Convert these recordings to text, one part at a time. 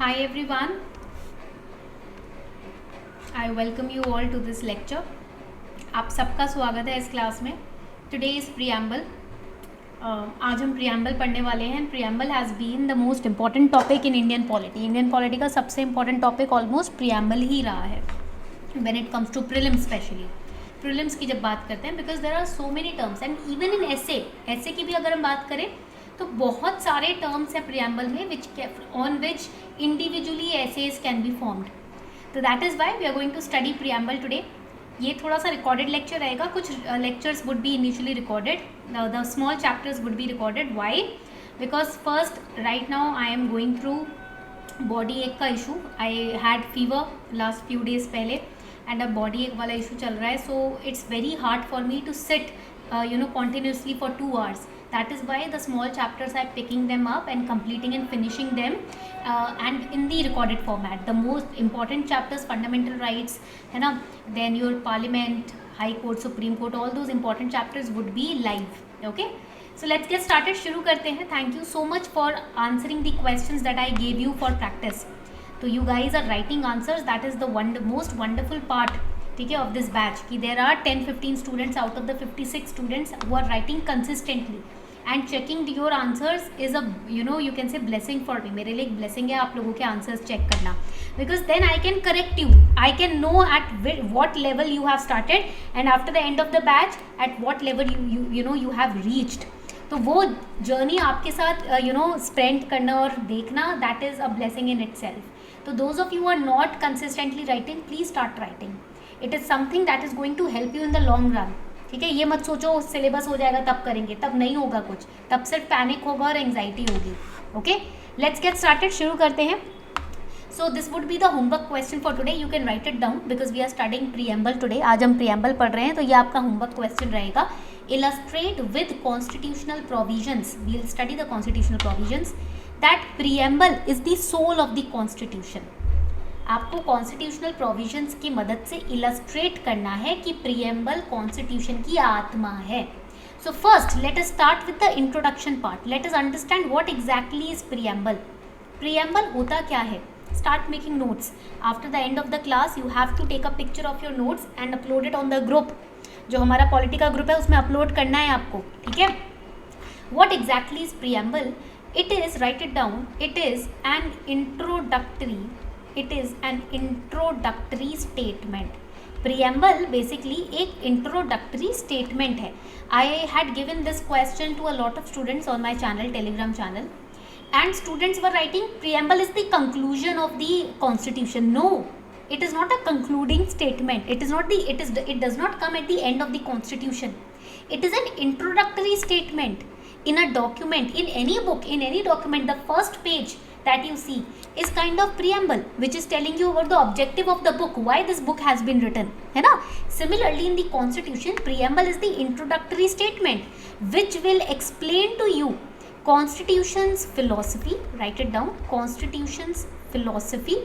Hi everyone, I welcome you all to this lecture. आप सबका स्वागत है इस क्लास में. Today is preamble. आज हम preamble पढ़ने वाले हैं. Preamble has been the most important topic in Indian polity. Indian polity का सबसे important topic almost preamble ही रहा है. When it comes to prelims specially. Prelims की जब बात करते हैं because there are so many terms and even in essay की भी अगर हम बात करें तो बहुत सारे टर्म्स हैं प्रियम्बल में on which individually essays can be formed. तो that is why we are going to study preamble today. ये थोड़ा सा रिकॉर्डेड लेक्चर रहेगा. कुछ lectures would be initially recorded, the small chapters would be recorded. Why? Because first right now I am going through body ache का issue. I had fever last few days पहले and अब body ache वाला issue चल रहा है. So it's very hard for me to sit continuously for 2 hours. That is why the small chapters I am picking them up and completing and finishing them and in the recorded format. The most important chapters, fundamental rights, है ना, then your parliament, high court, supreme court, all those important chapters would be live. Okay, so let's get started. शुरू करते हैं. Thank you so much for answering the questions that I gave you for practice. So you guys are writing answers. That is the most wonderful part, ठीक है, of this batch कि there are 10-15 students out of the 56 students who are writing consistently and checking your answers is a you can say blessing for me. मेरे लिए एक blessing है आप लोगों के आंसर्स चेक करना, because then I can correct you. I can know at what level you have started and after the end of the batch at what level you have reached. तो वो journey आपके साथ spend करना और देखना, that is a blessing in itself. तो those of you are not consistently writing, please start writing. It is something that is going to help you in the long run. ठीक है, ये मत सोचो syllabus हो जाएगा तब करेंगे, तब नहीं होगा कुछ, तब सिर्फ पैनिक होगा और एंग्जाइटी होगी. Okay, let's get started. शुरू करते हैं. So this would be the homework question for today. You can write it down because we are studying preamble today. आज हम प्रीएम्बल पढ़ रहे हैं तो ये आपका होमवर्क क्वेश्चन रहेगा. Illustrate with constitutional provisions. We will study the constitutional provisions that preamble is the soul of the constitution. आपको कॉन्स्टिट्यूशनल प्रोविजंस की मदद से इलस्ट्रेट करना है कि प्रीएम्बल कॉन्स्टिट्यूशन की आत्मा है. So first let us start with the introduction part. Let us understand what exactly is preamble. Preamble होता क्या है? Start making notes. After the end of the class you have to take a picture of your notes and upload it on the group. जो हमारा polity का group है उसमें upload करना है आपको. ठीक है, what exactly is preamble? It is, write it down, it is an introductory. It is an introductory statement. Preamble basically एक introductory statement है. I had given this question to a lot of students on my channel, Telegram channel, and students were writing preamble is the conclusion of the constitution. No, it is not a concluding statement. It does not come at the end of the constitution. It is an introductory statement in a document, in any book, in any document. The first page that you see is kind of preamble which is telling you about the objective of the book, why this book has been written, है ना. Similarly in the constitution, preamble is the introductory statement which will explain to you constitution's philosophy. Write it down. Constitution's philosophy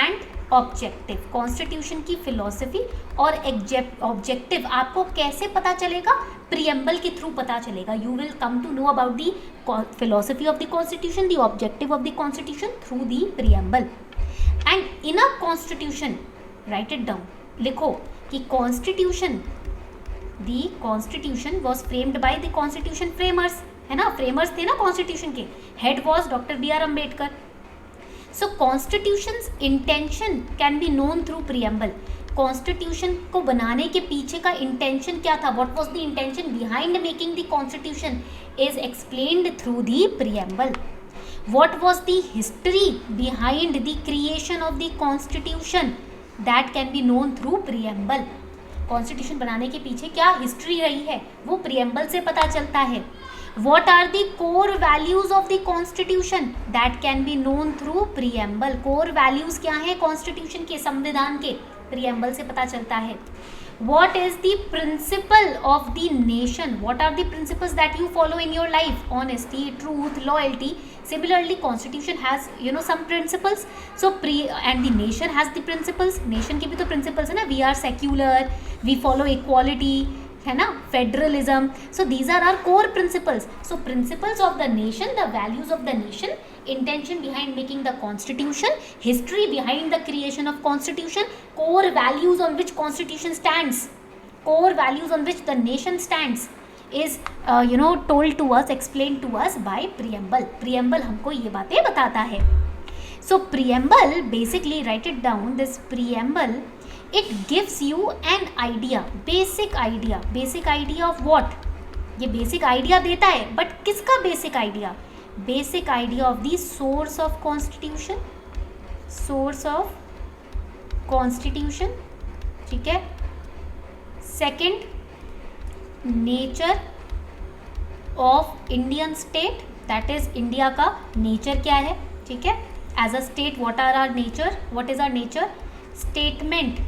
and objective. Constitution की philosophy और objective आपको कैसे पता चलेगा? Preamble के through पता चलेगा. You will come to know about the philosophy of the constitution, the objective of the constitution through the preamble. And in a constitution, write it down, लिखो कि constitution was framed by the constitution framers, है ना. Framers थे ना constitution के. Head was doctor B.R. Ambedkar. So constitution's intention can be known through preamble. Constitution को बनाने के पीछे का इंटेंशन क्या था? What was the intention behind making the constitution is explained through the preamble. What was the history behind the creation of the constitution? That can be known through preamble. Constitution बनाने के पीछे क्या history रही है वो preamble से पता चलता है. What are the core values of the constitution? That can be known through preamble. Core values क्या हैं constitution के, संविधान के? preamble से पता चलता है. What is the principle of the nation? What are the principles that you follow in your life? Honesty, truth, loyalty. Similarly, constitution has some principles. So and the nation has the principles. Nation के भी तो principles है ना. We are secular. We follow equality. है ना, federalism. So these are are core principles. So principles of the nation, the values of the nation, intention behind making the constitution, history behind the creation of constitution, core values on which constitution stands, core values on which the nation stands is told to us, explained to us by preamble. Preamble हमको ये बातें बताता है. So preamble, basically write it down, this preamble, it gives you an idea, basic idea of what? ये basic idea देता है, but किसका basic idea? Basic idea of the source of constitution, ठीक है. Second, nature of Indian state, that is India का nature क्या है, ठीक है. As a state, what are our nature? What is our nature? Statement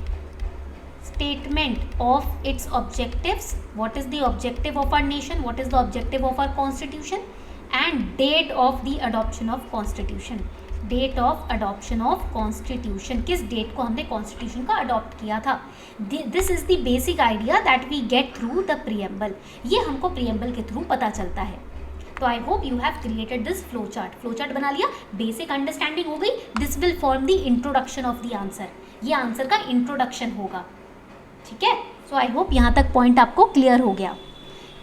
of its objectives. What is the objective of our nation? What is the objective of our constitution? And date of the adoption of constitution. Date of adoption of constitution. किस date को हमने constitution का adopt किया था. This is the basic idea that we get through the preamble. ये हमको preamble के through पता चलता है. तो I hope you have created this flow chart. Flow chart बना लिया, basic understanding हो गई. This will form the introduction of the answer. ये आंसर का introduction होगा, ठीक है. So I hope यहाँ तक point आपको clear हो गया.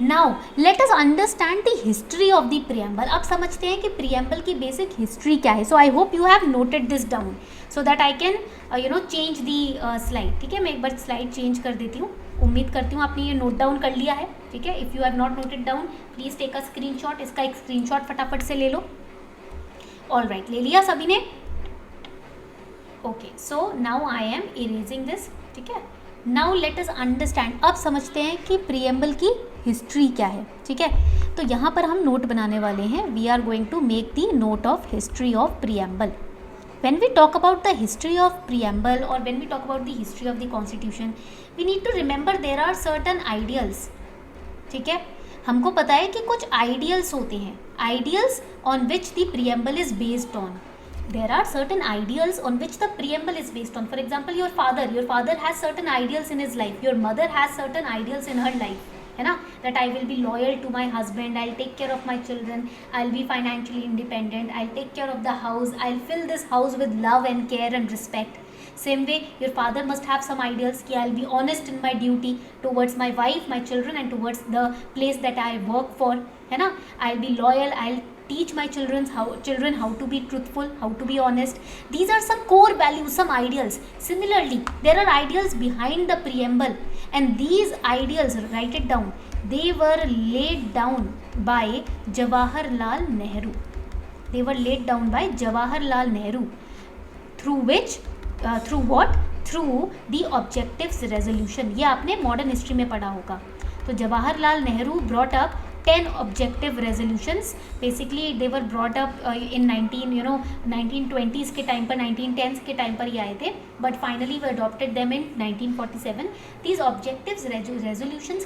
Now let us understand the history of the preamble. अब समझते हैं कि preamble की basic history क्या है. So I hope you have noted this down so that I can change the slide. ठीक है, मैं एक बार slide change कर देती हूँ. उम्मीद करती हूँ आपने ये note down कर लिया है, ठीक है. If you have not noted down, please take a screenshot. इसका एक screenshot फटाफट से ले लो. All right, ले लिया सभी ने? Okay, so now I am erasing this. ठीक है. Now let us understand. अब समझते हैं कि preamble की हिस्ट्री क्या है, ठीक है. तो यहाँ पर हम नोट बनाने वाले हैं. We are going to make the note of history of preamble. When we talk about the history of preamble और when we talk about the history of the constitution, we need to remember there are certain ideals, ठीक है. हमको पता है कि कुछ ideals होते हैं, ideals on which the preamble is based on. There are certain ideals on which the preamble is based on. For example, your father has certain ideals in his life. Your mother has certain ideals in her life, है ना, that I will be loyal to my husband, I'll take care of my children, I'll be financially independent, I'll take care of the house, I'll fill this house with love and care and respect. Same way, your father must have some ideals कि I'll be honest in my duty towards my wife, my children and towards the place that I work for, है ना. I'll be loyal, I'll teach my children how to be truthful, how to be honest. These are some core values, some ideals. Similarly, there are ideals behind the preamble, and these ideals, write it down, they were laid down by Jawaharlal Nehru. They were laid down by Jawaharlal Nehru. Through which, through what? Through the objectives resolution. ये आपने modern history में पढ़ा होगा. तो Jawaharlal Nehru brought up 10 objective resolutions. Basically they were brought up in 1920s के time पर, 1910s के time पर ये आए थे, but finally we adopted them in 1947. These objectives resolutions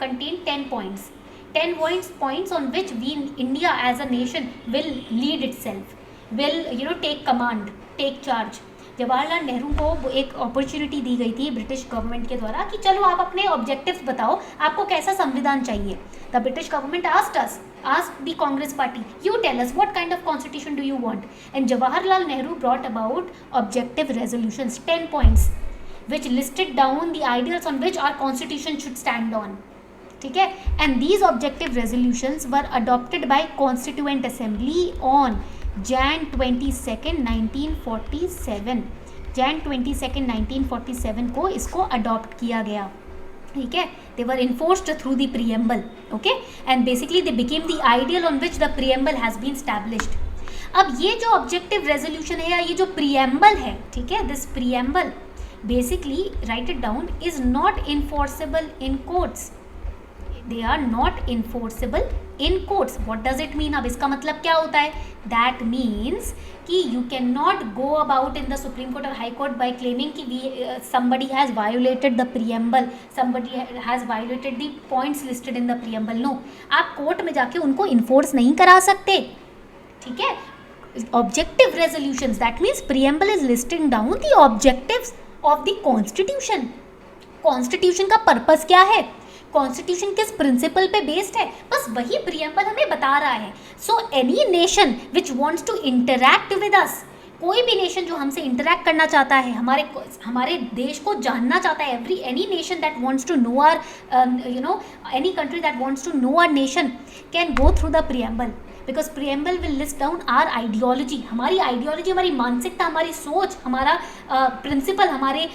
contain 10 points. 10 points on which we in India as a nation will lead itself, will take command, take charge. Jawaharlal Nehru को एक opportunity दी गई थी British government के द्वारा कि चलो आप अपने ऑब्जेक्टिव्स बताओ, आपको कैसा संविधान चाहिए. The British government asked the Congress party, you tell us what kind of constitution do you want, and Jawaharlal Nehru brought about objective resolutions, 10 points, which listed down the ideals on which our constitution should stand on. ठीक है. And these objective resolutions were adopted by Constituent Assembly on Jan 22nd 1947. Jan 22nd 1947 को इसको adopt किया गया, ठीक है. They were enforced through the preamble, okay, and basically they became the ideal on which the preamble has been established. अब ये जो objective resolution है या ये जो preamble है, ठीक है, this preamble basically, write it down, is not enforceable in courts. They are not enforceable in courts. What does it mean? अब इसका मतलब क्या होता है? That means कि you cannot go about in the Supreme Court or High Court by claiming कि somebody has violated the preamble, somebody has violated the points listed in the preamble. No, आप court में जाके उनको enforce नहीं करा सकते, ठीक है. Objective resolutions, that means preamble is listing down the objectives of the constitution. Constitution का purpose क्या है? कॉन्स्टिट्यूशन किस प्रिंसिपल पे बेस्ड है, बस वही प्रीएम्बल हमें बता रहा है. So any nation which wants to interact with us, कोई भी नेशन जो हमसे इंटरैक्ट करना चाहता है, हमारे देश को जानना चाहता है, any nation that wants to know our any country that wants to know our nation can go through the preamble, because preamble will list down our ideology, हमारी आइडियोलॉजी, हमारी मानसिकता, हमारी सोच, हमारा प्रिंसिपल, हमारे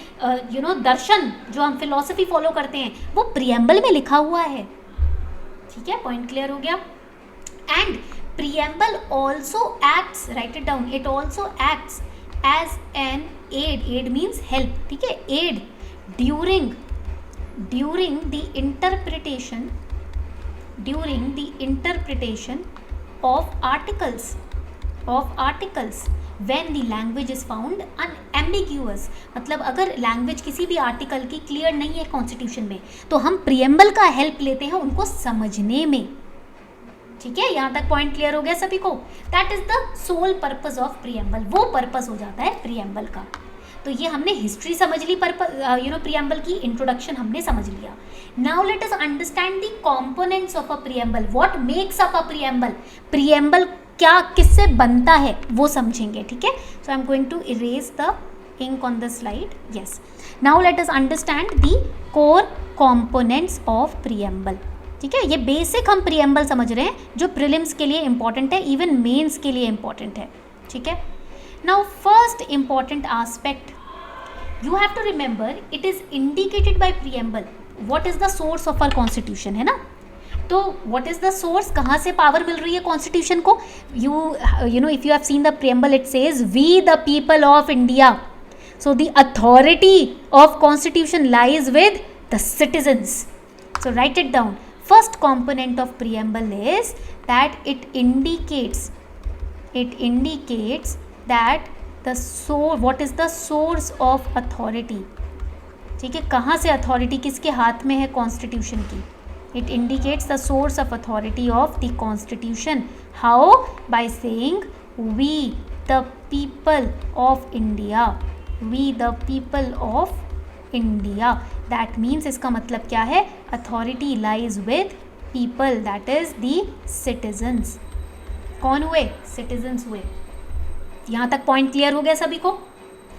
दर्शन जो हम फिलॉसफी फॉलो करते हैं वो प्रीएम्बल में लिखा हुआ है. ठीक है, पॉइंट क्लियर हो गया. And preamble also acts, write it down, it also acts as an aid means help. ठीक है, aid during the interpretation of articles when the language is found unambiguous. मतलब अगर लैंग्वेज किसी भी आर्टिकल की clear नहीं है कॉन्स्टिट्यूशन में तो हम प्रीएम्बल का हेल्प लेते हैं उनको समझने में. ठीक है, यहाँ तक पॉइंट क्लियर हो गया सभी को. That is the soul purpose of preamble, वो पर्पस हो जाता है प्रीएम्बल का. तो ये हमने हिस्ट्री समझ ली, प्रीएम्बल की इंट्रोडक्शन हमने समझ लिया. Now let us understand the components of a preamble. What makes up a preamble, preamble क्या किससे बनता है वो समझेंगे. ठीक है, so I am going to erase the ink on the slide. Yes, now let us understand the core components of preamble. ठीक है, ये बेसिक हम प्रीएम्बल समझ रहे हैं जो प्रीलिम्स के लिए इंपॉर्टेंट है, इवन मेंस के लिए इंपॉर्टेंट है. ठीक है, now first important aspect you have to remember, it is indicated by preamble what is the source of our constitution, है ना. तो व्हाट इज द सोर्स, कहाँ से पावर मिल रही है कॉन्स्टिट्यूशन को. You know if you have seen the preamble it says we the people of India. So the authority of constitution lies with the citizens. So write it down. First component of preamble is that it indicates that what is the source of authority. ठीक है, कहाँ से authority किसके हाथ में है constitution की. It indicates the source of authority of the constitution. How? By saying we the people of India. We the people of India. That means इसका मतलब क्या है, authority lies with people, that is the citizens. कौन हुए, citizens हुए. यहाँ तक point clear हो गया सभी को.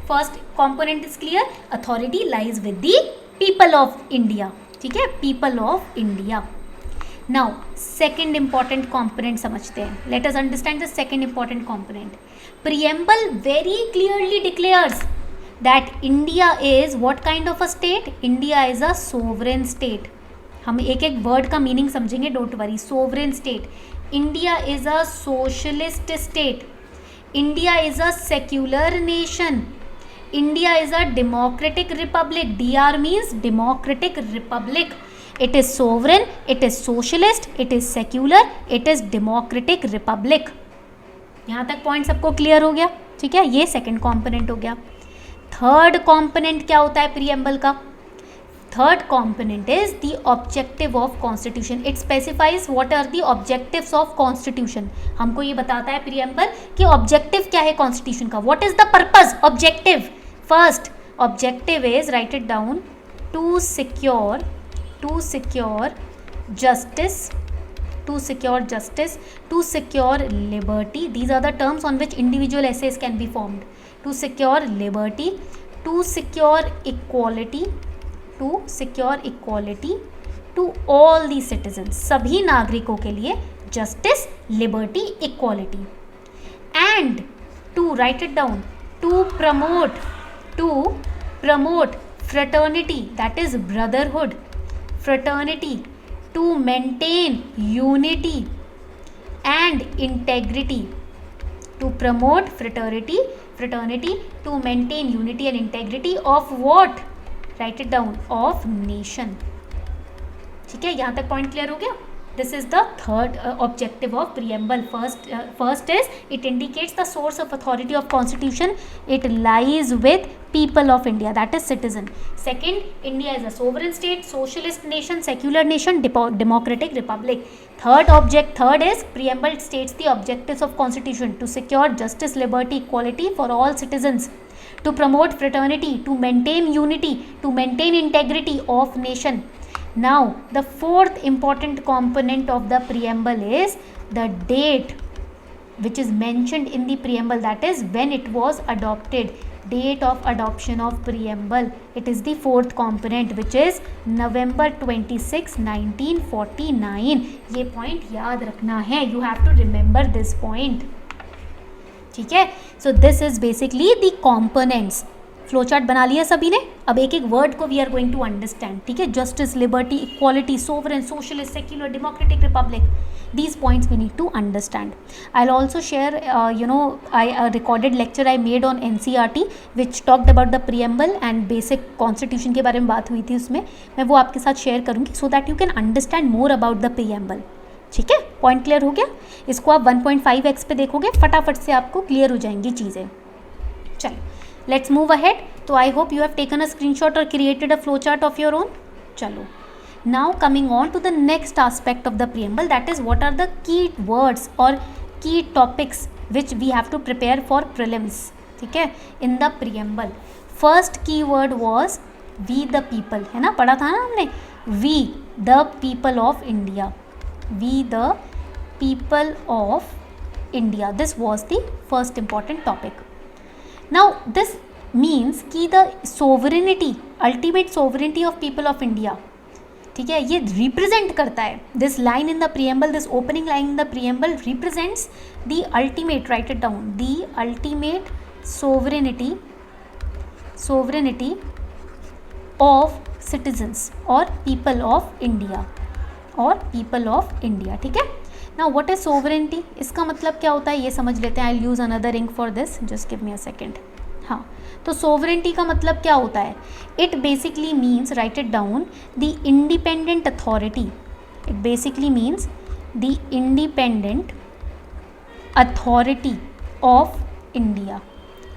First component is clear, authority lies with the people of India. ठीक है, people of India. Now second important component समझते हैं. Late us understand the second important component. Preamble very clearly declares that India is what kind of a state? India is a sovereign state. हम एक एक word का meaning समझेंगे, don't worry. Sovereign state. India is a socialist state. India is a secular nation. India is a democratic Republic. DR means democratic Republic. It is sovereign, it is socialist, it is secular, it is democratic Republic. यहाँ तक point सबको clear हो गया. ठीक है, ये second component हो गया. थर्ड कंपोनेंट क्या होता है प्रीएम्बल का. Third component is the objective of constitution. It specifies what are the objectives of constitution. हमको ये बताता है प्रीएम्बल कि ऑब्जेक्टिव क्या है कॉन्स्टिट्यूशन का. What is the purpose, objective. First objective is, write it down, to secure justice, to secure justice, to secure liberty. These are the terms on which individual essays can be formed. To secure liberty, to secure equality, to secure equality to all the citizens. सभी नागरिकों के लिए justice, liberty, equality. And to write it down, to promote fraternity, that is brotherhood, fraternity, to maintain unity and integrity. To promote fraternity, to maintain unity and integrity of what? Write it down, of nation. ठीक है, यहाँ तक point clear हो गया. This is the third objective of preamble. First is it indicates the source of authority of constitution. It lies with people of India, that is citizen. Second, India is a sovereign state, socialist nation, secular nation, democratic republic. Third is preamble states the objectives of constitution: to secure justice, liberty, equality for all citizens, to promote fraternity, to maintain unity, to maintain integrity of nation, Now the fourth important component of the preamble is the date which is mentioned in the preamble, that is when it was adopted, date of adoption of preamble. It is the fourth component which is November 26, 1949. ये point याद रखना है, you have to remember this point. ठीक है, so this is basically the components. Flow chart बना लिया सभी ने. अब एक एक वर्ड को we are going to understand. ठीक है, justice, liberty, equality, sovereign, socialist, secular, democratic, republic, these points we need to understand. I'll also share a recorded lecture I made on NCERT which talked about the preamble and basic constitution के बारे में बात हुई थी, उसमें मैं वो आपके साथ शेयर करूँगी so that you can understand more about the preamble. ठीक है, पॉइंट क्लियर हो गया. इसको आप 1.5x पे देखोगे, फटाफट से आपको क्लियर हो जाएंगी चीज़ें. चलो, लेट्स मूव अहेड. तो I hope you have taken a screenshot और created a flow chart of your own. चलो, now coming on to the next aspect of the preamble, that is what are the key words or key topics which we have to prepare for prelims. ठीक है, in the preamble first key word was we the people, है ना, पढ़ा था ना हमने, we the people of India, we the people of India. This was the first important topic. Now this means कि the sovereignty, ultimate sovereignty of people of India, ठीक है, ये रिप्रेजेंट करता है. This line in the preamble, this opening line in the preamble represents the ultimate, right it down, the ultimate sovereignty of citizens और people of India, ठीक है. Now what is sovereignty, इसका मतलब क्या होता है ये समझ लेते हैं. I will use another ink for this, just give me a second. हाँ, तो सोवरेंटी का मतलब क्या होता है. It basically means, write it down, the independent authority. It basically means the independent authority of India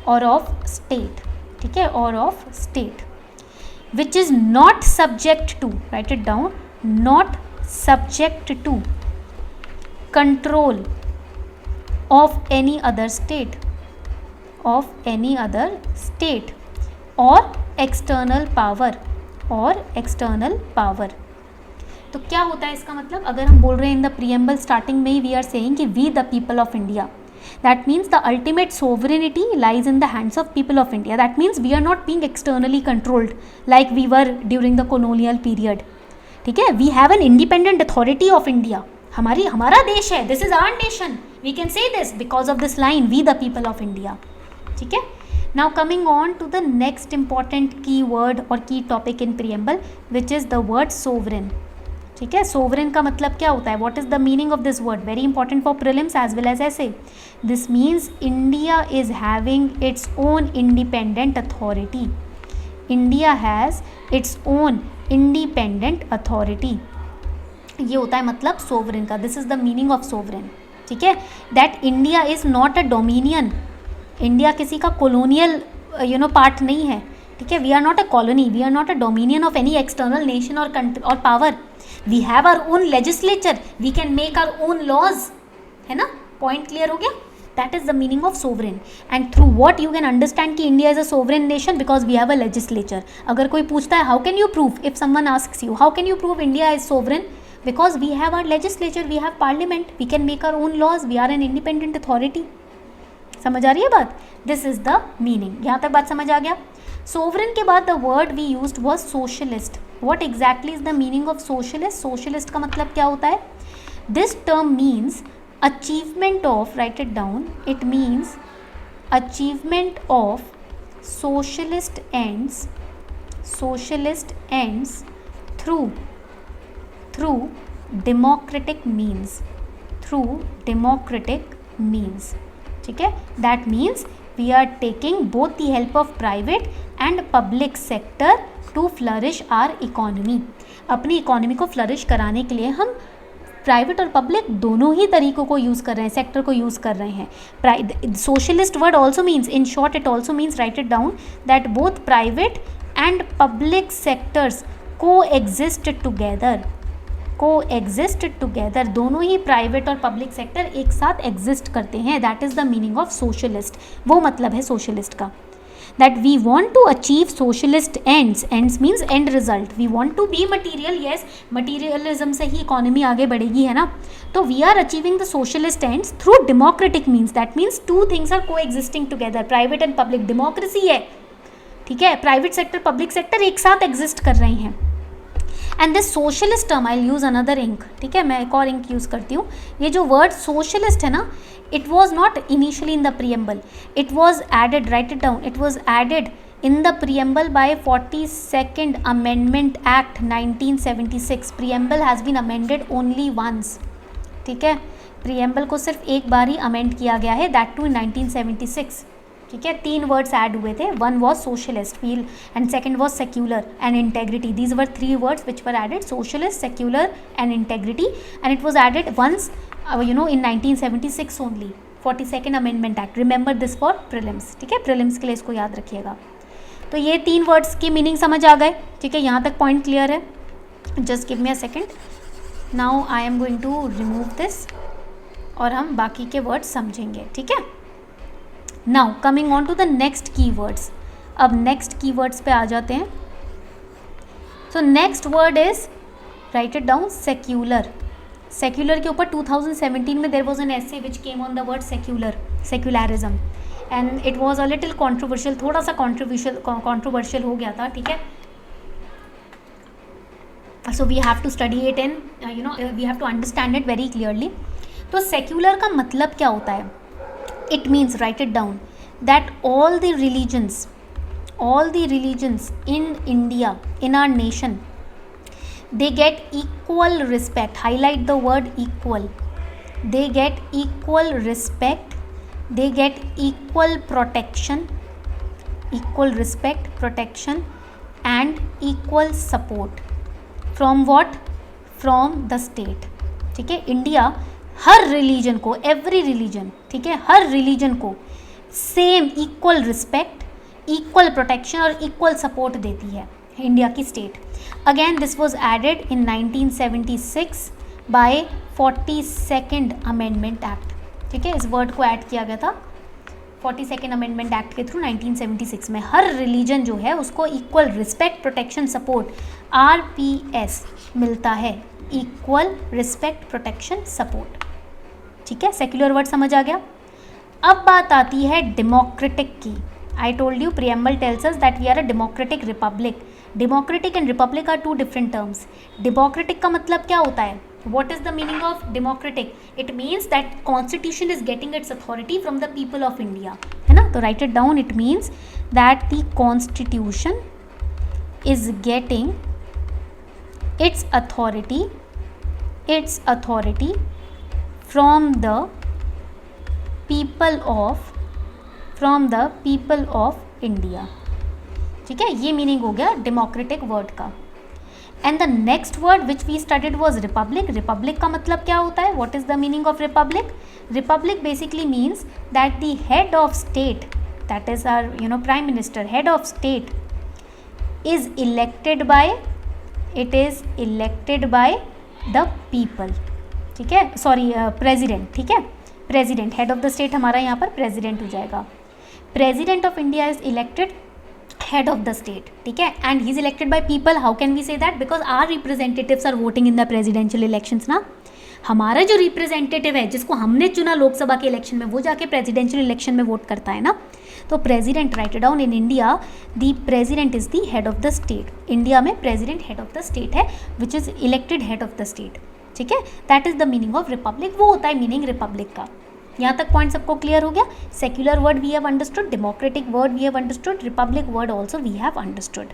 और ऑफ स्टेट. ठीक है, और of state which is not subject to, write it down, not subject to control of any other state, of any other state or external power. तो क्या होता है इसका मतलब, अगर हम बोल रहे हैं इन द प्रीएम्बल स्टार्टिंग में ही वी आर सेइंग कि we the people of India, that means the ultimate sovereignty lies in the hands of people of India. That means we are not being externally controlled like we were during the colonial period. ठीक है, we have an independent authority of India. हमारा देश है, this is our nation, we can say this because of this line, we the people of India. ठीक है. Now coming on to the next important key word और key topic in preamble which is the word sovereign. ठीक है, sovereign का मतलब क्या होता है, what is the meaning of this word, very important for prelims as well as ऐसे. This means India is having its own independent authority. India has its own independent authority. ये होता है मतलब सोवरेन का. This is the meaning of sovereign. ठीक है, that India is not a dominion. India किसी का कॉलोनियल पार्ट नहीं है. ठीक है, we are not a colony, we are not a dominion of any external nation और कंट्री और power. We have our own legislature, we can make our own laws. है ना, पॉइंट क्लियर हो गया. That is the meaning of sovereign. And through what you can understand कि India is a sovereign nation, because we have a legislature. अगर कोई पूछता है how can you prove, if someone asks you how can you prove India is sovereign, because we have our legislature, we have parliament, we can make our own laws, we are an independent authority. समझ आ रही है बात. This is the meaning. यहाँ तक बात समझ आ गया. सोवरेन के बाद the word we used was socialist. What exactly is the meaning of socialist. Socialist का मतलब क्या होता है. This term means achievement of, write it down, it means achievement of socialist ends through democratic means. ठीक है, that means we are taking both the help of private and public sector to flourish our economy. अपनी economy को flourish कराने के लिए हम private और public दोनों ही तरीकों को यूज़ कर रहे हैं, सेक्टर को यूज़ कर रहे हैं. Socialist word also means, in short it also means, write it down, that both private and public sectors को एग्जिस्ट टुगेदर. दोनों ही प्राइवेट और पब्लिक सेक्टर एक साथ एग्जिस्ट करते हैं. That is the meaning of socialist. वो मतलब है सोशलिस्ट का. that we want to achieve socialist ends means end result, we want to be material, yes, materialism से ही economy आगे बढ़ेगी, है ना. तो we are achieving the socialist ends through democratic means, that means two things are coexisting together, private and public, democracy है, ठीक है, private sector public sector एक साथ एग्जिस्ट कर रहे हैं. And this socialist term, I use another ink, ठीक है, मैं एक और इंक यूज़ करती हूँ. ये जो वर्ड सोशलिस्ट है ना, it was not initially in the preamble, it was added, write it down, it was added in the preamble by 42nd amendment act 1976. Preamble has been amended only once, ठीक है, preamble को सिर्फ एक बार ही amend किया गया है, that to इन 1976, ठीक है. 3 वर्ड्स ऐड हुए थे, one was socialist feel and second was secular and integrity. These were 3 words which were added, socialist, secular and integrity, and it was added once in 1976 only, 42nd amendment act. Remember this for prelims, ठीक है, prelims के लिए इसको याद रखिएगा. तो ये 3 words की मीनिंग समझ आ गए, ठीक है, यहाँ तक पॉइंट क्लियर है. Just give me a second. Now I am going to remove this और हम बाकी के वर्ड्स समझेंगे, ठीक है. Now coming on to the next keywords. अब नेक्स्ट कीवर्ड्स पे आ जाते हैं. So next word is, write it down, secular. Secular के ऊपर 2017 में there was an essay which came on the word secular, secularism, and it was a little controversial, थोड़ा सा कॉन्ट्रोवर्शियल हो गया था, ठीक है. So we have to study it in we have to understand it very clearly. तो secular का मतलब क्या होता है? It means, write it down, that all the religions in India, in our nation, they get equal respect. Highlight the word equal. They get equal respect, they get equal protection, equal respect, protection and equal support. From what? From the state, ठीक है. India हर religion को, every religion, ठीक है, हर religion को same equal respect, equal protection और equal support देती है इंडिया की state. Again this was added in 1976 by 42nd amendment act, ठीक है. इस वर्ड को ऐड किया गया था 42nd अमेंडमेंट एक्ट के थ्रू 1976 में. हर रिलीजन जो है उसको equal respect, protection, support, RPS मिलता है, इक्वल रिस्पेक्ट, प्रोटेक्शन, सपोर्ट, ठीक है. सेक्युलर वर्ड समझ आ गया. अब बात आती है डेमोक्रेटिक की. I told you preamble tells us that we are a democratic republic. Democratic and republic are 2 different terms. Democratic का मतलब क्या होता है? What is the meaning of democratic? It means that constitution is getting its authority from the people of India, है ना. तो write it down. It means that the constitution is getting its authority from the people of India, ठीक है. ये meaning हो गया democratic word का. And the next word which we studied was republic. Republic का मतलब क्या होता है? What is the meaning of republic? Republic basically means that the head of state, that is our prime minister, head of state is elected by the people, ठीक है. Sorry, president, ठीक है. President, head of the state हमारा यहाँ पर president हो जाएगा. President of India is elected head of the state, ठीक है, and he is elected by people. How can we say that? Because our representatives are voting in the presidential elections ना. हमारा जो रिप्रेजेंटेटिव है जिसको हमने चुना लोकसभा के इलेक्शन में, वो जाके प्रेसिडेंशियल इलेक्शन में वोट करता है ना. तो president, write down, in India the president is the head of the state. India में president head of the state है which is elected head of the state, ठीक है. That is the meaning of republic. वो होता है meaning Republic का. यहाँ तक पॉइंट सबको क्लियर हो गया. Secular word we have understood, democratic word we have understood, republic word also we have understood,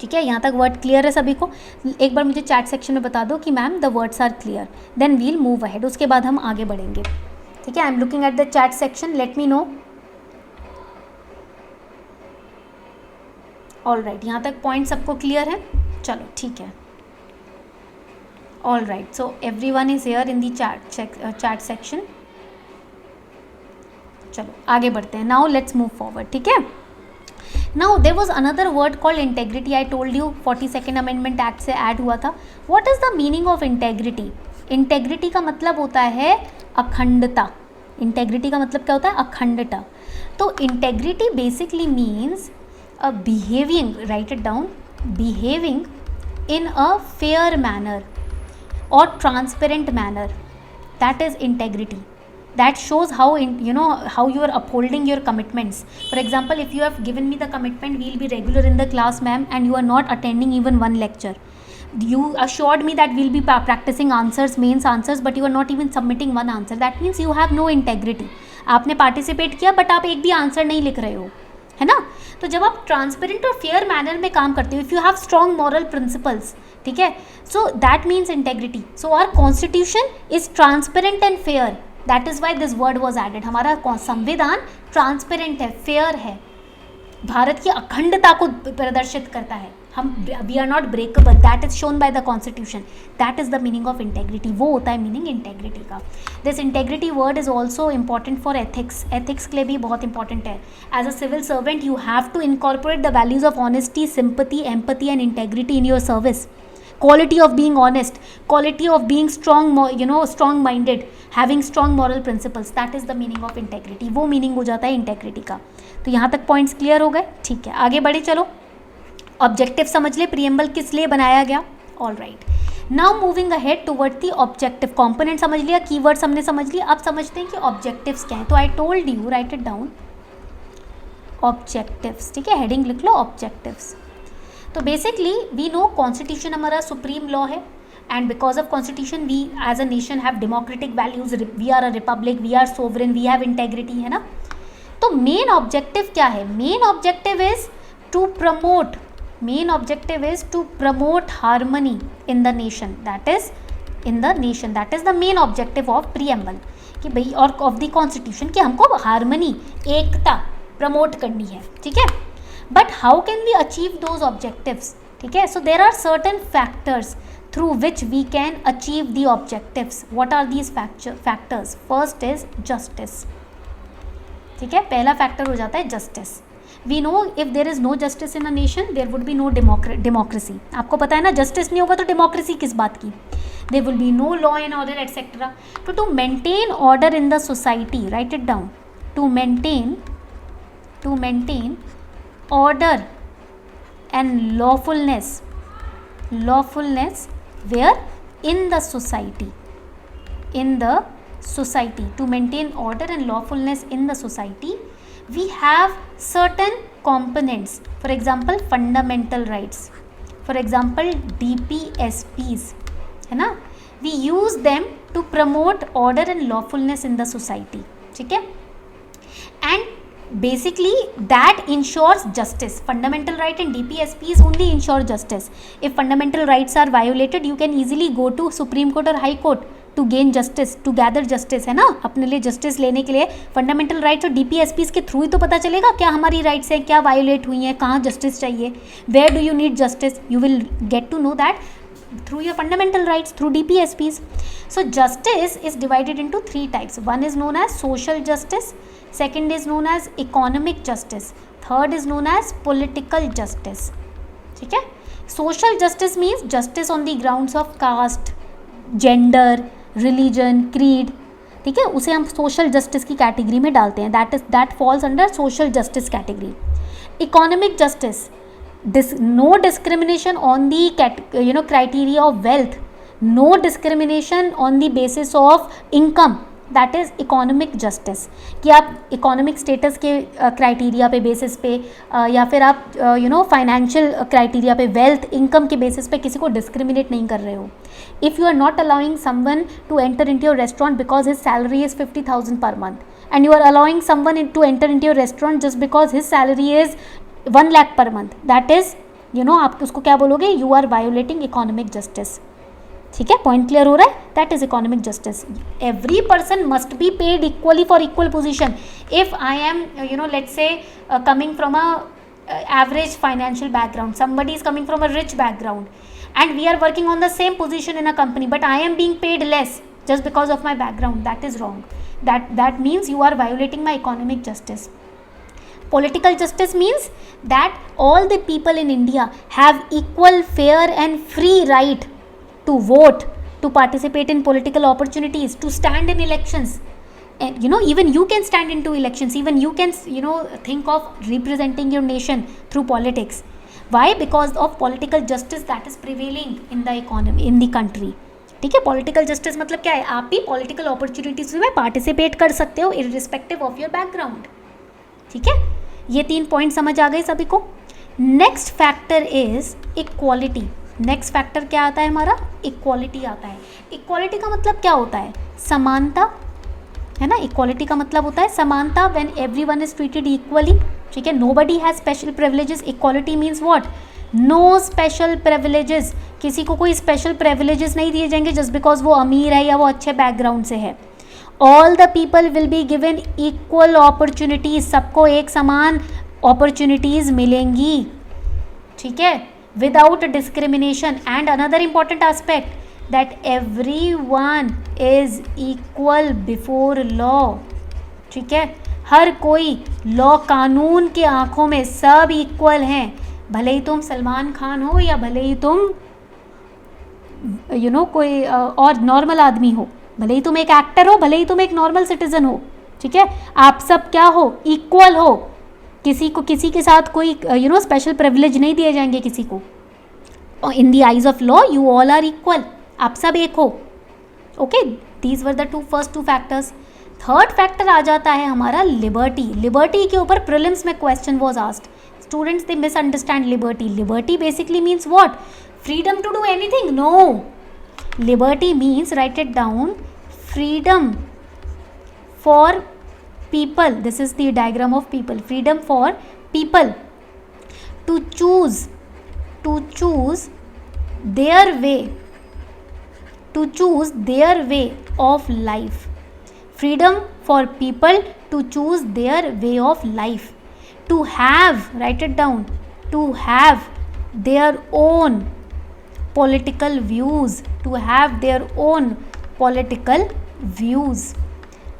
ठीक है. यहाँ तक वर्ड क्लियर है सभी को? एक बार मुझे चैट सेक्शन में बता दो कि ma'am the words are clear, then we'll move ahead. उसके बाद हम आगे बढ़ेंगे, ठीक है. I am looking at the chat section, let me know. All right, यहाँ तक पॉइंट सबको क्लियर है? चलो ठीक है. All right, so everyone is here in the chat section. चलो आगे बढ़ते हैं. नाउ लेट्स मूव फॉरवर्ड, ठीक है. Now there was another word called integrity. I told you 42nd amendment act से ऐड हुआ था. What is the meaning of integrity? Integrity का मतलब होता है अखंडता, इंटेग्रिटी का मतलब क्या होता है? अखंडता. तो integrity basically means a behaving, right it down, behaving in a fair manner or transparent manner. That is integrity. That shows how how you are upholding your commitments. For example, if you have given me the commitment we'll be regular in the class, ma'am, and you are not attending even one lecture. You assured me that we'll be practicing answers, mains answers, but you are not even submitting one answer. That means you have no integrity. आपने participate किया but आप एक भी answer नहीं लिख रहे हो, है ना. तो जब आप ट्रांसपेरेंट और फेयर मैनर में काम करते हो, if you have strong moral principles, ठीक है, so that means integrity. So our constitution is transparent and fair, that is why this word was added. हमारा संविधान ट्रांसपेरेंट है, फेयर है, भारत की अखंडता को प्रदर्शित करता है. हम we are not breakable, that is shown by the constitution. That is the meaning of integrity. वो होता है मीनिंग इंटेग्रिटी का. This integrity word is also important for ethics. Ethics के लिए भी बहुत इंपॉर्टेंट है. As a civil servant you have to incorporate the values of honesty, sympathy, empathy and integrity in your service. Quality of being honest, quality of being strong, strong minded, having strong moral principles, that is the meaning of integrity. वो meaning हो जाता है integrity का. तो यहाँ तक points clear हो गए, ठीक है. आगे बढ़े, चलो ऑब्जेक्टिव समझ ले. प्रीएम्बल किस लिए बनाया गया? All right. Now moving ahead toward the objective. Component समझ लिया, कीवर्ड्स हमने समझ लिया. अब समझते हैं कि ऑब्जेक्टिव्स क्या हैं. तो I told you, write it down, objectives, ठीक है, हेडिंग लिख लो, ऑब्जेक्टिव्स. तो बेसिकली वी नो कॉन्स्टिट्यूशन हमारा सुप्रीम लॉ है, and because of constitution we as a nation have democratic values, we are a republic, we are sovereign, we have integrity, है ना. तो मेन ऑब्जेक्टिव क्या है? Main objective is to promote, main objective is to promote harmony in the nation, that is in the nation, that is the main objective of preamble, कि भाई, और of the constitution, कि हमको harmony, एकता promote करनी है, ठीक है. But how can we achieve those objectives, ठीक है. So there are certain factors through which we can achieve the objectives. What are these factors? First is justice, ठीक है, पहला फैक्टर हो जाता है justice. We know if there is no justice in a nation there would be no democracy. आपको पता है ना, जस्टिस नहीं होगा तो डेमोक्रेसी किस बात की? There will be no law and order etcetera. तो to maintain order in the society, write it down, to maintain order and lawfulness where in the society, to maintain order and lawfulness in the society, we have certain components. For example, fundamental rights, for example DPSPs, है ना. we use them to promote order and lawfulness in the society, ठीक है. and basically that ensures justice. Fundamental right and DPSPs only ensure justice. If fundamental rights are violated you can easily go to Supreme Court or High Court to gain justice, to gather justice, है ना. अपने लिए justice लेने के लिए fundamental rights और DPSPs के through ही तो पता चलेगा क्या हमारी राइट्स हैं, क्या वायोलेट हुई हैं, कहाँ जस्टिस चाहिए, where do you need justice. You will get to know that through your fundamental rights, through DPSPs. So justice is divided into three types. One is known as social justice, second is known as economic justice, third is known as political justice. ठीक है. Social justice means justice on the grounds of caste, gender, religion, creed, ठीक है, उसे हम social justice की category में डालते हैं. That falls under social justice category. Economic justice, no discrimination on the criteria of wealth, no discrimination on the basis of income, that is economic justice. कि आप इकोनॉमिक स्टेटस के criteria पे basis पे या फिर आप फाइनेंशियल क्राइटेरिया पे, wealth, income के बेसिस पे किसी को डिस्क्रिमिनेट नहीं कर रहे हो. If you are not allowing someone to enter into your restaurant because his salary is 50,000 per month and you are allowing someone to enter into your restaurant just because his salary is 1 lakh पर month, that is आप उसको क्या बोलोगे, you are violating economic justice. ठीक है, point clear हो रहा है. That is economic justice. Every person must be paid equally for equal position. If I am let's say coming from a average financial background, somebody is coming from a rich background and we are working on the same position in a company but I am being paid less just because of my background, that is wrong. That means you are violating my economic justice. Political justice means that all the people in India have equal, fair and free right to vote, to participate in political opportunities, to stand in elections. and even you can stand into elections, even you can think of representing your nation through politics. Why? Because of political justice that is prevailing in the economy, in the country. ठीक है, political justice मतलब क्या है, आप भी political opportunities में participate कर सकते हो इररिस्पेक्टिव ऑफ योर बैकग्राउंड. ठीक है, ये 3 पॉइंट समझ आ गए सभी को. Next factor is equality. Next factor क्या आता है हमारा, इक्वालिटी आता है. इक्वालिटी का मतलब क्या होता है, समानता, है ना. इक्वालिटी का मतलब होता है समानता, when everyone is treated equally. ठीक है, nobody has special privileges. Equality means what, no special privileges. किसी को कोई स्पेशल प्रिविलेजेस नहीं दिए जाएंगे जस्ट बिकॉज वो अमीर है या वो अच्छे बैकग्राउंड से है. All the people will be given equal opportunities. सबको एक समान अपॉर्चुनिटीज मिलेंगी. ठीक है, without discrimination. And another important aspect that everyone is equal before law. ठीक है, हर कोई लॉ, कानून के आंखों में सब इक्वल हैं. भले ही तुम सलमान खान हो या भले ही तुम कोई और नॉर्मल आदमी हो, भले ही तुम एक एक्टर हो, भले ही तुम एक नॉर्मल सिटीजन हो. ठीक है, आप सब क्या हो, इक्वल हो. किसी को किसी के साथ कोई स्पेशल प्रिविलेज नहीं दिए जाएंगे किसी को. In the eyes of law you all are equal. आप सब एक हो. Okay, these were the first two factors. Third factor आ जाता है हमारा लिबर्टी. लिबर्टी के ऊपर प्रीलिम्स में question was asked. Students, they misunderstand liberty. Liberty basically means what? Freedom to do anything? No. Liberty means, write it down, freedom for people. This is the diagram of people. Freedom for people to choose their way, to choose their way of life. Freedom for people to choose their way of life. To have, write it down, to have their own political views. To have their own political views.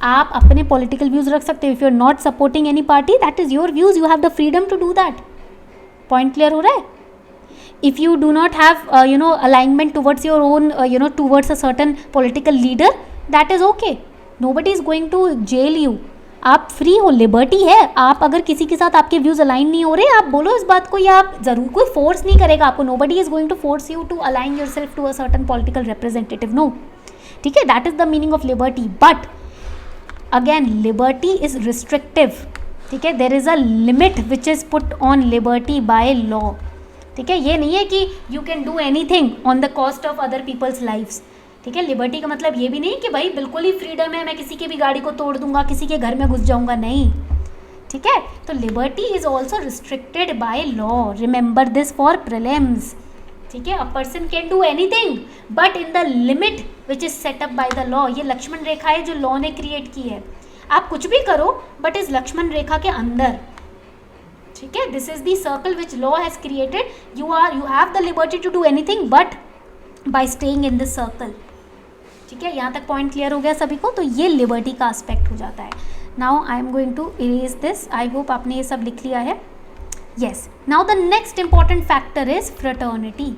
आप अपने political views रख सकते हो. If you are not supporting any party, that is your views. You have the freedom to do that. Point clear हो रहा है? If you do not have alignment towards your own towards a certain political leader, that is okay. Nobody is going to jail you. आप free हो, liberty है. आप अगर किसी के साथ आपके व्यूज़ अलाइन नहीं हो रहे, आप बोलो इस बात को, या आप ज़रूर, कोई फोर्स नहीं करेगा आपको. Nobody is going to force you to align your self to a certain political representative. No. ठीक है, that is the meaning of liberty. But again liberty is restrictive. ठीक है, there is a limit which is put on liberty by law. ठीक है, ये नहीं है कि you can do any thing on the cost of other people's lifes. ठीक है, लिबर्टी का मतलब ये भी नहीं कि भाई बिल्कुल ही फ्रीडम है, मैं किसी की भी गाड़ी को तोड़ दूंगा, किसी के घर में घुस जाऊंगा. नहीं. ठीक है, तो liberty is also restricted by law. Remember this for prelims. ठीक है, a person can do anything but in the limit which is set up by the law. ये लक्ष्मण रेखा है जो लॉ ने क्रिएट की है. आप कुछ भी करो बट इस लक्ष्मण रेखा के अंदर. ठीक है, this is the circle which law has created. You have the liberty to do anything but by staying in this circle. ठीक है, यहाँ तक पॉइंट क्लियर हो गया सभी को. तो ये लिबर्टी का एस्पेक्ट हो जाता है. Now I am going to erase this. I hope आपने ये सब लिख लिया है. Yes, now the next important factor is fraternity.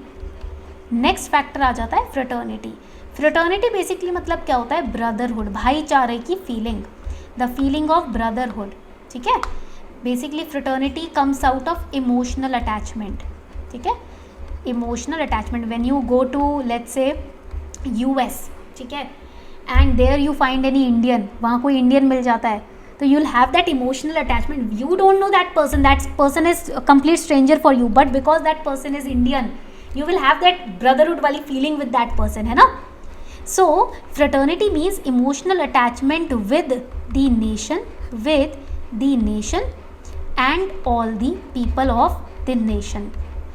Next factor आ जाता है फ्रेटर्निटी. फ्रेटर्निटी बेसिकली मतलब क्या होता है, ब्रदरहुड, भाईचारे की feeling, the feeling of brotherhood. ठीक है, basically fraternity comes out of emotional attachment. ठीक है, emotional attachment. When you go to let's say US, ठीक है, and there you find any Indian, वहाँ कोई इंडियन मिल जाता है, तो you will have that emotional attachment. You don't know that person is complete stranger for you, but because that person is Indian you will have that brotherhood वाली feeling with that person, है ना. So fraternity means emotional attachment with the nation and all the people of the nation.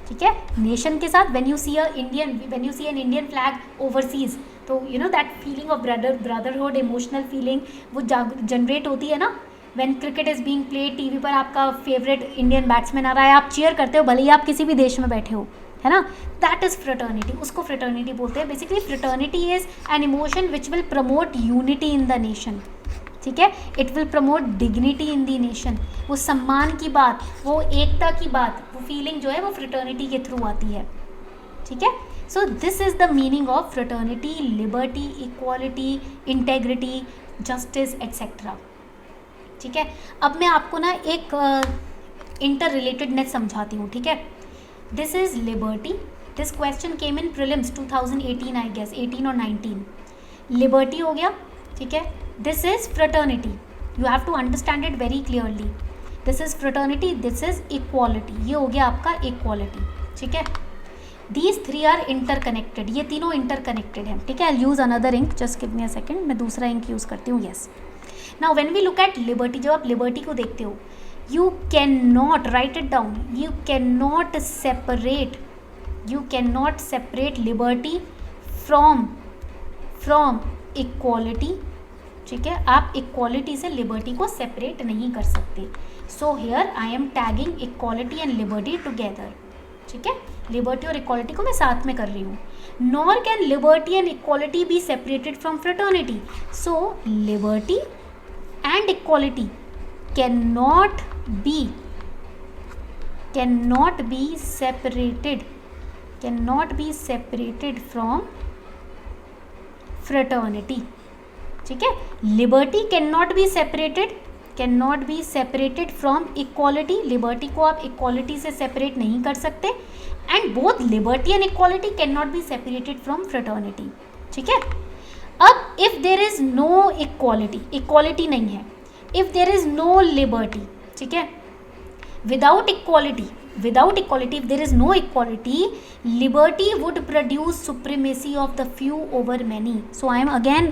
ठीक है, nation के साथ. When you see an Indian flag overseas, तो that feeling of brotherhood, emotional feeling वो generate होती है ना. When cricket is being played, TV पर आपका फेवरेट इंडियन बैट्समैन आ रहा है, आप चीयर करते हो भले ही आप किसी भी देश में बैठे हो, है ना. That is fraternity. उसको फ्रेटर्निटी बोलते हैं. Basically fraternity is an emotion which will promote unity in the nation. ठीक है, it will promote dignity in the nation. वो सम्मान की बात, वो एकता की बात, वो फीलिंग जो है वो फ्रेटर्निटी के थ्रू आती है. ठीक है, so this is the meaning of fraternity, liberty, equality, integrity, justice etcetera. ठीक है, अब मैं आपको ना एक इंटर रिलेटेडनेस समझाती हूँ। ठीक है, this is liberty, this question came in prelims 2018 I guess, 18 और 19। लिबर्टी हो गया, ठीक है। This is fraternity, you have to understand it very clearly. This is fraternity, this is equality, ये हो गया आपका इक्वालिटी। ठीक है, दीज थ्री आर इंटरकनेक्टेड, ये तीनों इंटरकनेक्टेड हैं। ठीक है, I use another ink, just give me a second, मैं दूसरा इंक यूज़ करती हूँ। Yes, now when we look at liberty, जब आप लिबर्टी को देखते हो, you cannot, write it down, you cannot separate liberty from equality। ठीक है, आप इक्वालिटी से लिबर्टी को सेपरेट नहीं कर सकते। So here I am tagging equality and liberty together. ठीक है, लिबर्टी और इक्वालिटी को मैं साथ में कर रही हूँ। Nor can liberty and equality be separated from fraternity. So liberty and equality cannot be separated from fraternity। ठीक है, liberty cannot be separated from equality, liberty को आप इक्वालिटी से सेपरेट नहीं कर सकते, and both liberty and equality cannot be separated from fraternity। ठीक है, अब if there is no equality नहीं है, if there is no liberty, ठीक है, without equality, if there is no equality, liberty would produce supremacy of the few over many। So I am again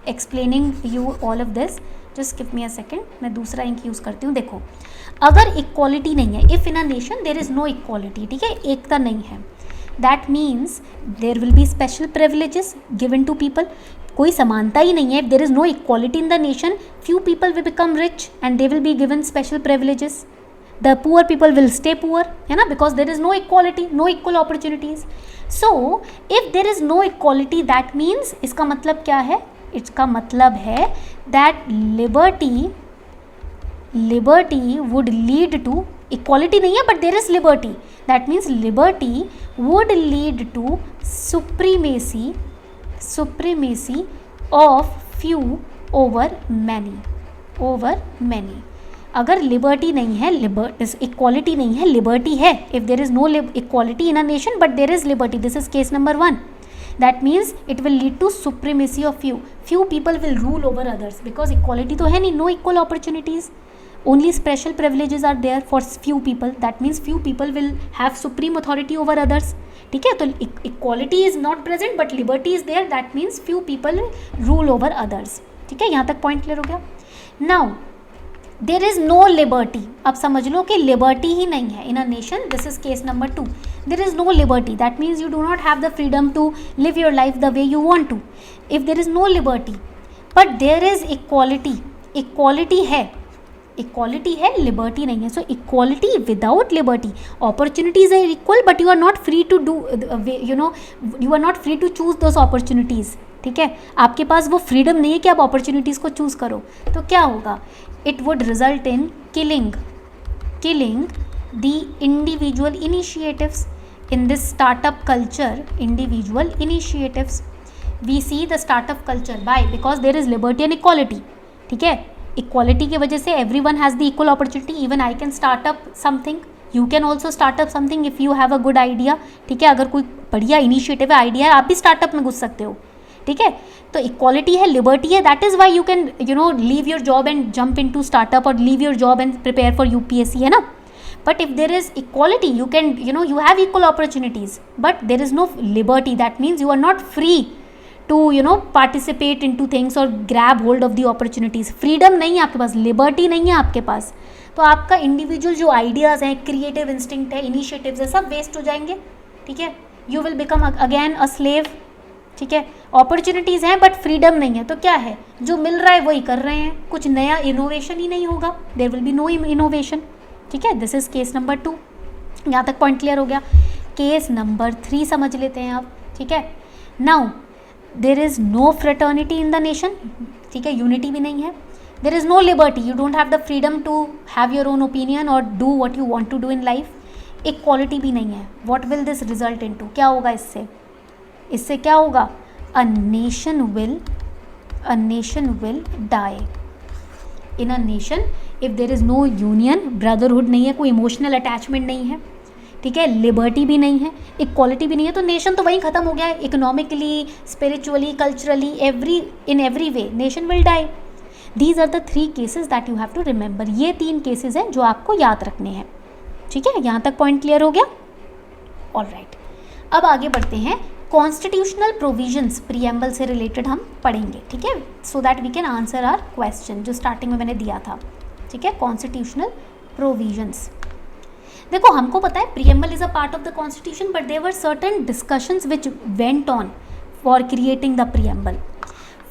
explaining you all of this, just give me a second, मैं दूसरा ink use करती हूँ। देखो, अगर equality नहीं है, if in a nation there is no equality, ठीक है, एकता नहीं है, that means there will be special privileges given to people। कोई समानता ही नहीं है, if there is no equality in the nation, few people will become rich and they will be given special privileges, the poor people will stay poor, है ना, because there is no equality, no equal opportunities। So if there is no equality, that means, इसका मतलब क्या है, इसका मतलब है that liberty would lead to, equality नहीं है but there is liberty, that means liberty would lead to supremacy of few over many। अगर लिबर्टी नहीं है, इक्वालिटी नहीं है, लिबर्टी है, if there is no equality in a nation but there is liberty, this is case number 1, that means it will lead to supremacy of few people will rule over others, because equality तो है नहीं, no equal opportunities, only special privileges are there for few people, that means few people will have supreme authority over others। ठीक है, तो equality is not present but liberty is there, that means few people rule over others। ठीक है, यहाँ तक point clear हो गया। Now there is no liberty, अब समझ लो कि लिबर्टी ही नहीं है in a nation, this is case number 2, there is no liberty, that means you do not have the freedom to live your life the way you want to. If there is no liberty but there is equality है, liberty नहीं है। So equality without liberty, opportunities are equal but you are not free to do, you are not free to choose those opportunities. ठीक है, आपके पास वो freedom नहीं है कि आप अपॉर्चुनिटीज़ को चूज़ करो, तो क्या होगा, it would result in killing the individual initiatives in this startup culture, individual initiatives। We see the startup culture by, because there is liberty and equality। ठीक है, equality की वजह से everyone has the equal opportunity, even I can start up something, you can also start up something if you have a good idea। ठीक है, अगर कोई बढ़िया इनिशिएटिव है, आइडिया है, आप भी स्टार्टअप में घुस सकते हो। ठीक है, तो इक्वालिटी है, लिबर्टी है, that is why you can leave your job and jump in to startup, और leave your job and prepare for UPSC, है ना। But if there is equality, you can you have equal opportunities, but there is no liberty, that means you are not free to participate in to things और grab hold of the opportunities. Freedom नहीं है आपके पास, liberty नहीं है आपके पास, तो आपका individual जो आइडियाज़ हैं, क्रिएटिव इंस्टिंक्ट है, इनिशिएटिव्स है, सब वेस्ट हो जाएंगे। ठीक है, you will become again a slave. ठीक है, अपॉर्चुनिटीज़ हैं बट फ्रीडम नहीं है, तो क्या है, जो मिल रहा है वही कर रहे हैं, कुछ नया इनोवेशन ही नहीं होगा, there will be no innovation. ठीक है, दिस इज केस नंबर 2, यहाँ तक पॉइंट क्लियर हो गया। केस नंबर 3 समझ लेते हैं आप। ठीक है, now there is no fraternity in the nation. ठीक है, यूनिटी भी नहीं है, there is no liberty, you don't have the freedom to have your own opinion और do what you want to do in life. Equality भी नहीं है, what will this result in to, क्या होगा इससे क्या होगा, a nation will a nation will die. In a nation, if there is no union, brotherhood नहीं है, कोई इमोशनल अटैचमेंट नहीं है, ठीक है, लिबर्टी भी नहीं है, इक्वालिटी भी नहीं है, तो नेशन तो वहीं ख़त्म हो गया है. Economically, spiritually, culturally, in every way nation will die. These are the 3 cases that you have to remember. ये 3 केसेज हैं जो आपको याद रखने हैं. ठीक है, यहाँ तक पॉइंट क्लियर हो गया. ऑल राइट, अब आगे बढ़ते हैं. कॉन्स्टिट्यूशनल प्रोविजंस प्रीएम्बल से रिलेटेड हम पढ़ेंगे. ठीक है, so that we can answer our question जो स्टार्टिंग में मैंने दिया था. ठीक है, कॉन्स्टिट्यूशनल प्रोविजंस. देखो, हमको पता है preamble is a part of the constitution, but there were certain discussions which went on for creating the preamble.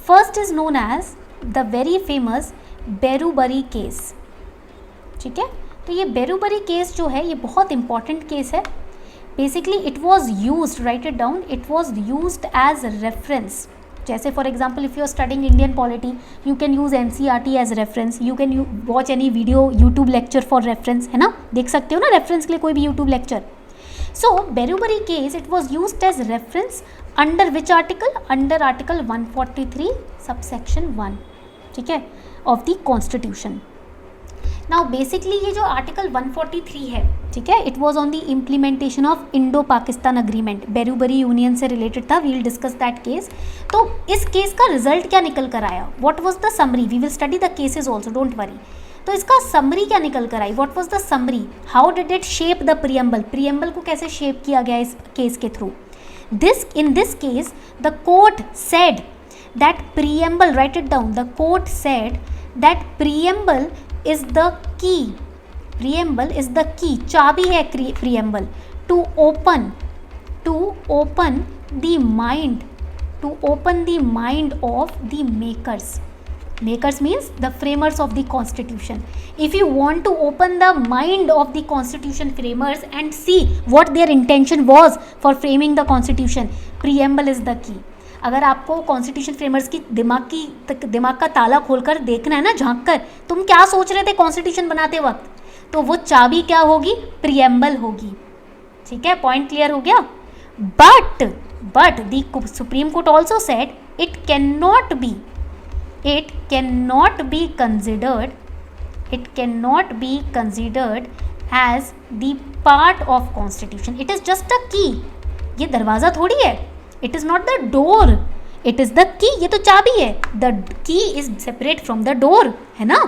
First is known as the very famous Berubari case. ठीक है, तो ये बेरूबरी केस जो है ये बहुत इंपॉर्टेंट केस है. Basically it was use, write it down, it was use as reference. जैसे for example if you are studing Indian polity, you can use NCERT as reference, you can watch any video YouTube lecture for reference, है ना, देख सकते हो ना reference के लिए कोई भी YouTube lecture. So Berubari case it was use as reference under which article, under article 143 subsection 1. ठीक है, of the constitution. Now basically ये जो आर्टिकल 143 है, ठीक है, it was on the implementation of Indo Pakistan agreement. Berubari union से रिलेटेड था. We will discuss that case. तो इस केस का रिजल्ट क्या निकल कर आया? What was the summary? We will study the cases also, don't worry. तो इसका समरी क्या निकल कर आई? What was the summary? How did it shape the preamble? Preamble को कैसे शेप किया गया इस केस के through? In this case the court said that preamble, write it down, the court said that preamble is the key. Preamble is the key, चाबी है preamble to open the mind of the makers. Makers means the framers of the constitution. If you want to open the mind of the constitution framers and see what their intention was for framing the constitution, preamble is the key. अगर आपको constitution framers की दिमाग का ताला खोलकर देखना है ना, झांक कर तुम क्या सोच रहे थे कॉन्स्टिट्यूशन बनाते वक्त, तो वो चाबी क्या होगी? प्रीएम्बल होगी. ठीक है, पॉइंट क्लियर हो गया. But the supreme court also said it can not be considered as the part of constitution. It is just a key. ये दरवाज़ा थोड़ी है. It is not the door. It is the key. ये तो चाबी है. The key is separate from the door, है ना.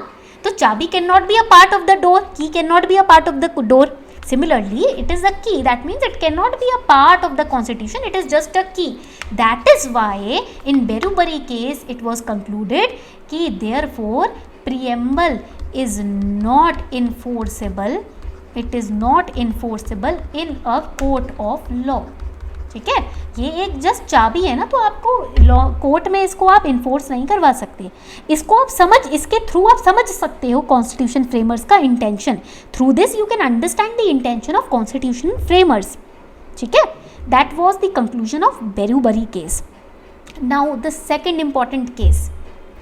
तो चाबी cannot be a part of the door. Key cannot be a part of the door. Similarly, it is a key. That means it cannot be a part of the constitution. It is just a key. That is why in Berubari case it was concluded कि therefore preamble is not enforceable. It is not enforceable in a court of law. ठीक है, ये एक just चाबी है ना, तो आपको लॉ कोर्ट में इसको आप इन्फोर्स नहीं करवा सकते. इसको आप इसके थ्रू आप समझ सकते हो कॉन्स्टिट्यूशन फ्रेमर्स का intention. Through this you can understand the intention of constitution framers. ठीक है, that was the conclusion of Berubari case. Now the second important case.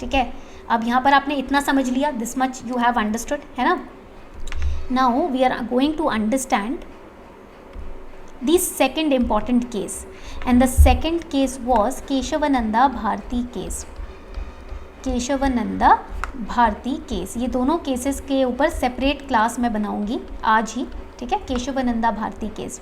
ठीक है, अब यहाँ पर आपने इतना समझ लिया, this much you have understood, है ना. Now we are going to understand the second important case, and the second case was Kesavananda Bharati case. Kesavananda Bharati case, ये दोनों केसेस के ऊपर सेपरेट क्लास मैं बनाऊंगी आज ही. ठीक है, Kesavananda Bharati case.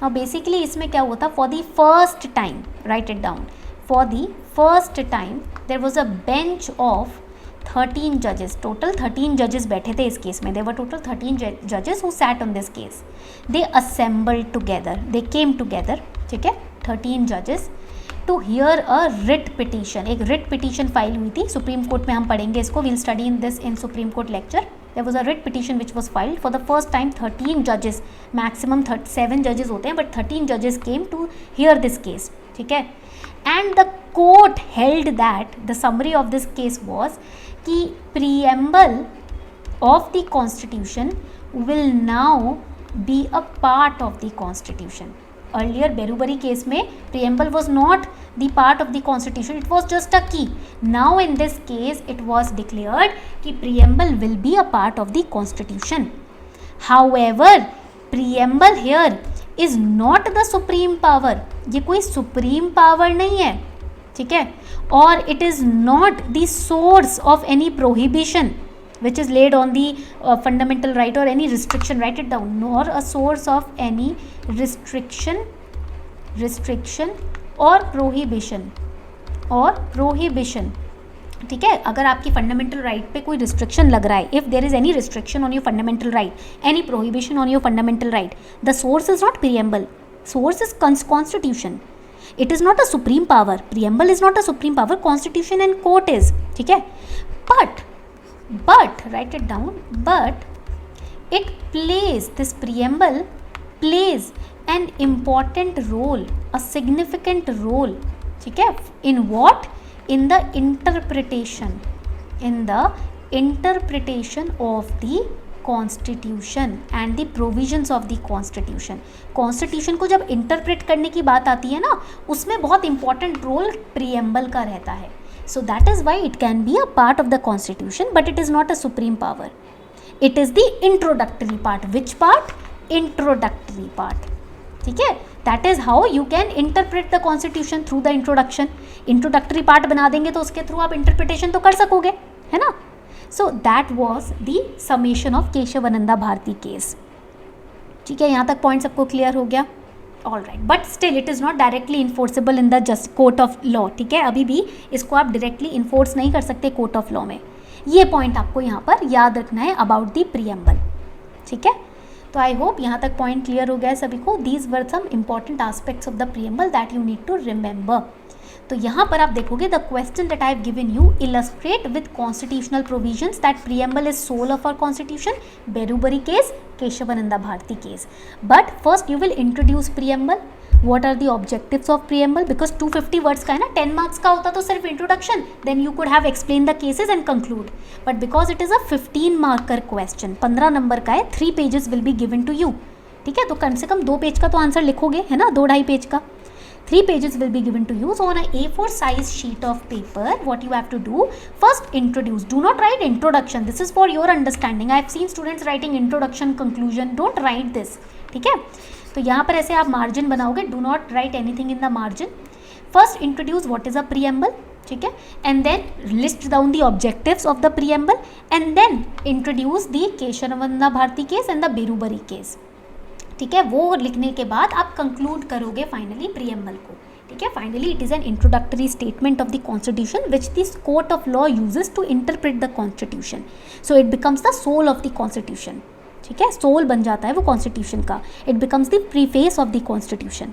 Now basically इसमें क्या हुआ था? For the first time, write it down, for the first time there was a bench of 13 जजेस. टोटल 13 जजेस बैठे थे इस केस में. देयर वर टोटल 13 जजेस who sat on this case. They assembled together, they came together. ठीक है, 13 जजेस to hear a writ petition. एक रिट पिटीशन फाइल हुई थी सुप्रीम कोर्ट में. हम पढ़ेंगे इसको, we'll study in this in supreme court lecture. There was a writ petition which was filed for the first time. 13 जजेस, मैक्सिमम 7 जजेस होते हैं, बट 13 जजेस came to hear this case. ठीक है, and the court held that the summary of this case was कि preamble of the constitution will now be a part of the constitution. Earlier Berubari case में preamble was not the part of the constitution, it was just a key. Now in this case it was declared कि preamble will be a part of the constitution. However, preamble here is not the supreme power. ये कोई supreme power नहीं है. ठीक है, or it is not the source of any prohibition which is laid on the fundamental right or any restriction, write it down, nor a source of any restriction or prohibition ठीक है. अगर आपकी fundamental right पे कोई restriction लग रहा है, if there is any restriction on your fundamental right, any prohibition on your fundamental right, the source is not preamble, source is constitution. It is not a supreme power, preamble is not a supreme power, constitution and court is. ठीक है. But write it down, but it plays, this preamble plays an important role, a significant role. ठीक है. In what? in the interpretation of the constitution and the provisions of the constitution. Constitution को जब interpret करने की बात आती है ना, उसमें बहुत इंपॉर्टेंट रोल प्रीएम्बल का रहता है. So that is why it can be a part of the constitution, but it is not a supreme power. It is the introductory part. Which part? Introductory part. ठीक है. That is how you can interpret the constitution, through the introduction. Introductory part बना देंगे तो उसके through आप interpretation तो कर सकोगे, है ना. So that was the summation of Kesavananda Bharati case. ठीक है. यहाँ तक पॉइंट सबको क्लियर हो गया? All right. But still it is not directly enforceable in the just court of law. ठीक है. अभी भी इसको आप डायरेक्टली इन्फोर्स नहीं कर सकते कोर्ट ऑफ लॉ में. ये पॉइंट आपको यहाँ पर याद रखना है अबाउट द प्रीएम्बल. ठीक है. तो आई होप यहाँ तक पॉइंट क्लियर हो गया है सभी को. These were some important aspects of the preamble that you need to remember. तो यहाँ पर आप देखोगे the question that I have given you illustrate with constitutional provisions that preamble is soul of our constitution. Berubari case, Kesavananda Bharati case. But first you will introduce preamble. what are the objectives of preamble? because 250 words का है ना, 10 marks का होता तो सिर्फ introduction, then you could have explained the cases and conclude. but because it is a 15 marker question, 15 number का है, 3 pages will be given to you. ठीक है. तो कम से कम 2 पेज का तो आंसर लिखोगे, है ना, 2-2.5 पेज का. 3 pages will be given to you. So on a A4 size sheet of paper, what you have to do, first introduce. Do not write introduction. This is for your understanding. I have seen students writing introduction, conclusion. Don't write this. ठीक है. तो यहाँ पर ऐसे आप margin बनाओगे. Do not write anything in the margin. First introduce what is a preamble. ठीक है. And then list down the objectives of the preamble and then introduce the Kesavananda Bharati case and the Berubari case. ठीक है. वो लिखने के बाद आप कंक्लूड करोगे फाइनली प्रीएम्बल को. ठीक है. Finally it is an introductory statement of the constitution which this court of law uses to interpret the constitution. So it becomes the soul of the constitution. ठीक है. सोल बन जाता है वो कॉन्स्टिट्यूशन का. It becomes the preface of the constitution.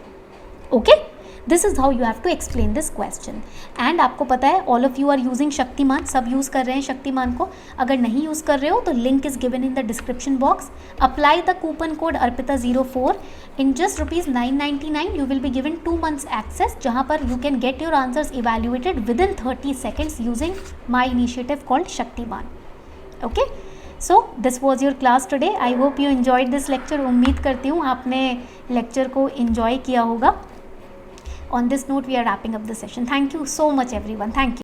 Okay. This is how you have to explain this question. And आपको पता है all of you are using Shaktimaan. सब यूज़ कर रहे हैं शक्तिमान को. अगर नहीं यूज़ कर रहे हो तो link is given in the description box. Apply the coupon code अर्पिता04. In just ₹999 you will be given 2 months access, जहाँ पर you can get your answers evaluated within 30 seconds using my initiative called Shaktimaan. Okay. So this was your class today. I hope you enjoyed this lecture. उम्मीद करती हूँ आपने lecture को enjoy किया होगा. On this note we are wrapping up the session. Thank you so much everyone. Thank you.